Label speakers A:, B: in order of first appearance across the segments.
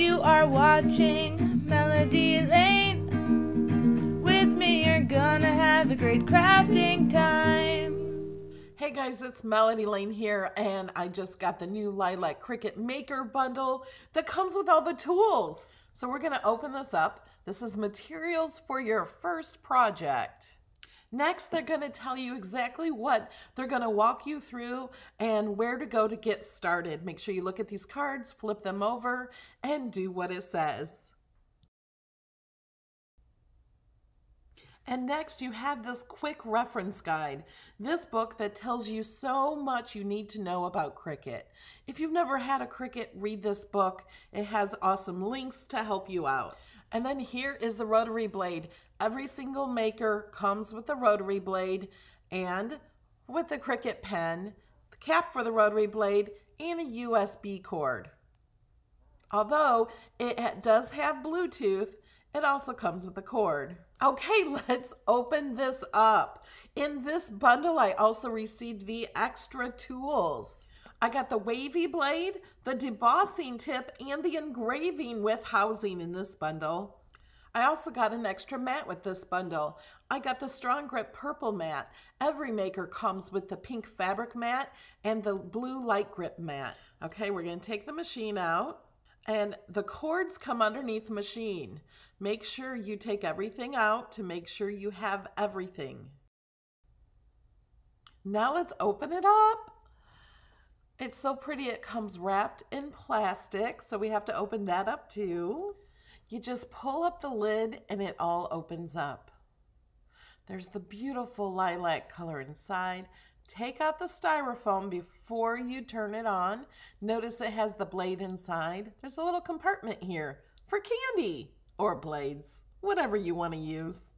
A: You are watching Melody Lane. With me, you're gonna have a great crafting time.
B: Hey guys, it's Melody Lane here, and I just got the new Lilac Cricut Maker bundle that comes with all the tools. So we're gonna open this up. This is materials for your first project. Next, they're going to tell you exactly what they're going to walk you through and where to go to get started. Make sure you look at these cards, flip them over, and do what it says. And next, you have this quick reference guide. This book that tells you so much you need to know about Cricut. If you've never had a Cricut, read this book. It has awesome links to help you out. And then here is the rotary blade. Every single maker comes with a rotary blade and with the Cricut pen, the cap for the rotary blade, and a USB cord. Although it does have Bluetooth, it also comes with a cord. Okay, let's open this up. In this bundle, I also received the extra tools. I got the wavy blade, the debossing tip, and the engraving with housing in this bundle. I also got an extra mat with this bundle. I got the Strong Grip purple mat. Every maker comes with the pink fabric mat and the blue light grip mat. Okay, we're going to take the machine out, and the cords come underneath the machine. Make sure you take everything out to make sure you have everything. Now let's open it up. It's so pretty. It comes wrapped in plastic, so we have to open that up too. You just pull up the lid and it all opens up. There's the beautiful lilac color inside. Take out the styrofoam before you turn it on. Notice it has the blade inside. There's a little compartment here for candy or blades, whatever you want to use.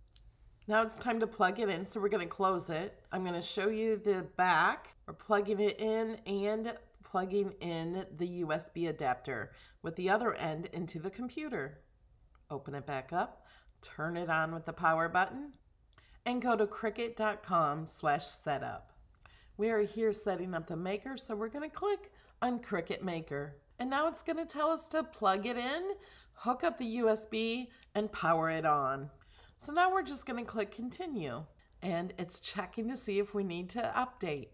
B: Now it's time to plug it in, so we're going to close it. I'm going to show you the back. We're plugging it in and plugging in the USB adapter with the other end into the computer. Open it back up, turn it on with the power button, and go to Cricut.com/setup. We are here setting up the maker, so we're going to click on Cricut Maker. And now it's going to tell us to plug it in, hook up the USB, and power it on. So now we're just going to click Continue, and it's checking to see if we need to update.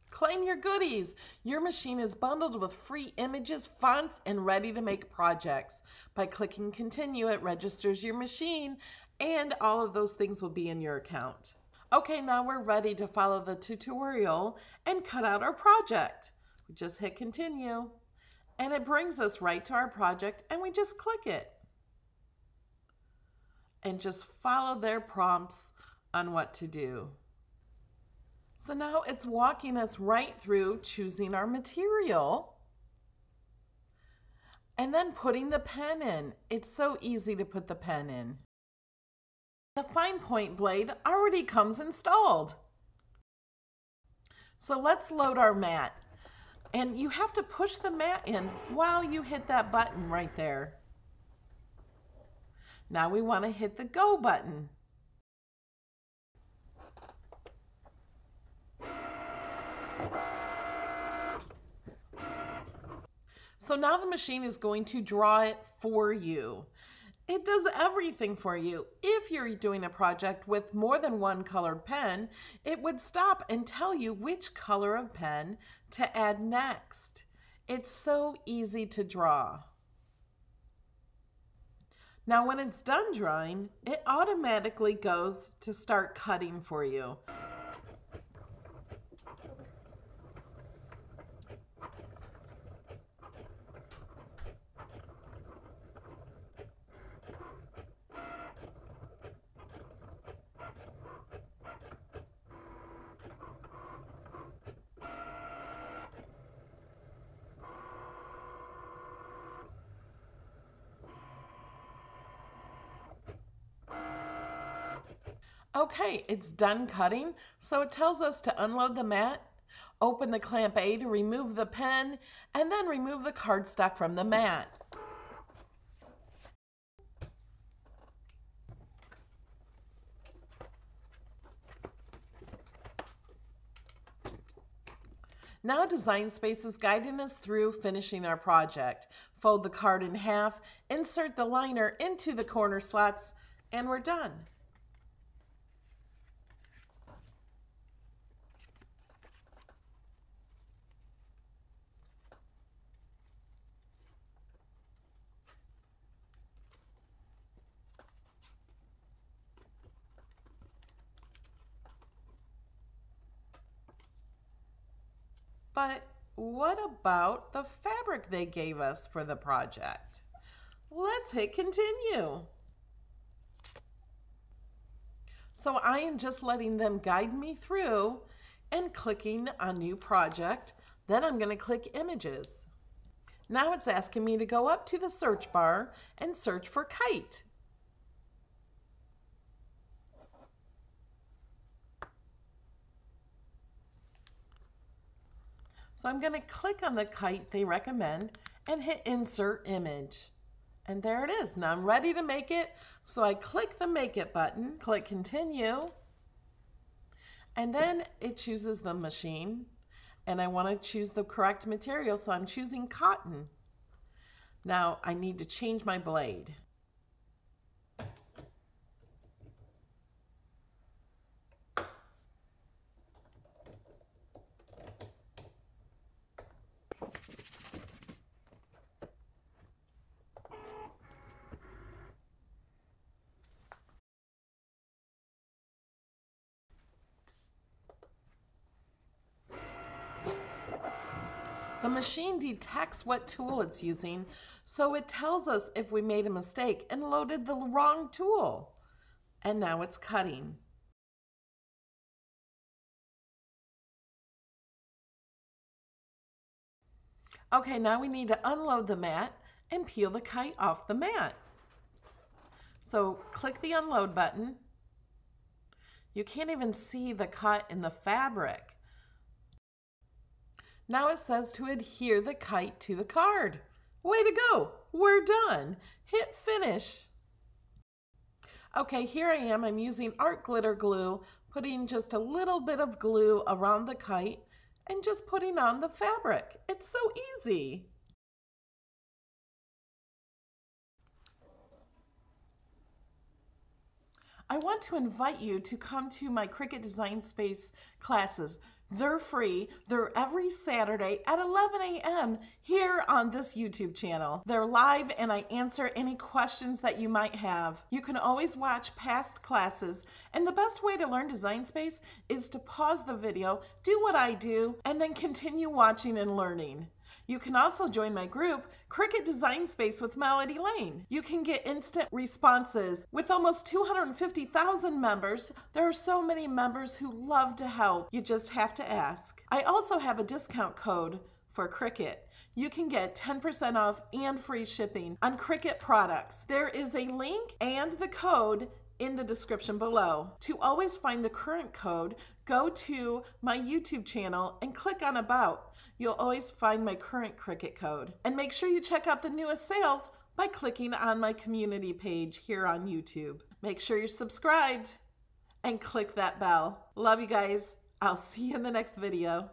B: Claim your goodies. Your machine is bundled with free images, fonts, and ready to make projects. By clicking Continue, it registers your machine, and all of those things will be in your account. Okay, now we're ready to follow the tutorial and cut out our project. We just hit Continue, and it brings us right to our project, and we just click it. And just follow their prompts on what to do. So now it's walking us right through choosing our material and then putting the pen in. It's so easy to put the pen in. The fine point blade already comes installed. So let's load our mat. And you have to push the mat in while you hit that button right there. Now we want to hit the go button. So now the machine is going to draw it for you. It does everything for you. If you're doing a project with more than one colored pen, it would stop and tell you which color of pen to add next. It's so easy to draw. Now when it's done drawing, it automatically goes to start cutting for you. Okay, it's done cutting, so it tells us to unload the mat, open the clamp A to remove the pen, and then remove the cardstock from the mat. Now Design Space is guiding us through finishing our project. Fold the card in half, insert the liner into the corner slots, and we're done. But what about the fabric they gave us for the project? Let's hit continue. So I am just letting them guide me through and clicking on new project. Then I'm going to click images. Now it's asking me to go up to the search bar and search for kite. So I'm going to click on the kite they recommend and hit insert image. And there it is. Now I'm ready to make it. So I click the make it button, click continue, and then it chooses the machine. And I want to choose the correct material, so I'm choosing cotton. Now I need to change my blade. The machine detects what tool it's using, so it tells us if we made a mistake and loaded the wrong tool. And now it's cutting. Okay, now we need to unload the mat and peel the kite off the mat. So click the unload button. You can't even see the cut in the fabric. Now it says to adhere the kite to the card. Way to go! We're done. Hit finish. Okay, here I am. I'm using art glitter glue, putting just a little bit of glue around the kite and just putting on the fabric. It's so easy. I want to invite you to come to my Cricut Design Space classes. They're free. They're every Saturday at 11 a.m. here on this YouTube channel. They're live and I answer any questions that you might have. You can always watch past classes, and the best way to learn Design Space is to pause the video, do what I do, and then continue watching and learning. You can also join my group, Cricut Design Space with Melody Lane. You can get instant responses. With almost 250,000 members, there are so many members who love to help. You just have to ask. I also have a discount code for Cricut. You can get 10% off and free shipping on Cricut products. There is a link and the code in the description below. To always find the current code, go to my YouTube channel and click on About. You'll always find my current Cricut code. And make sure you check out the newest sales by clicking on my community page here on YouTube. Make sure you're subscribed and click that bell. Love you guys. I'll see you in the next video.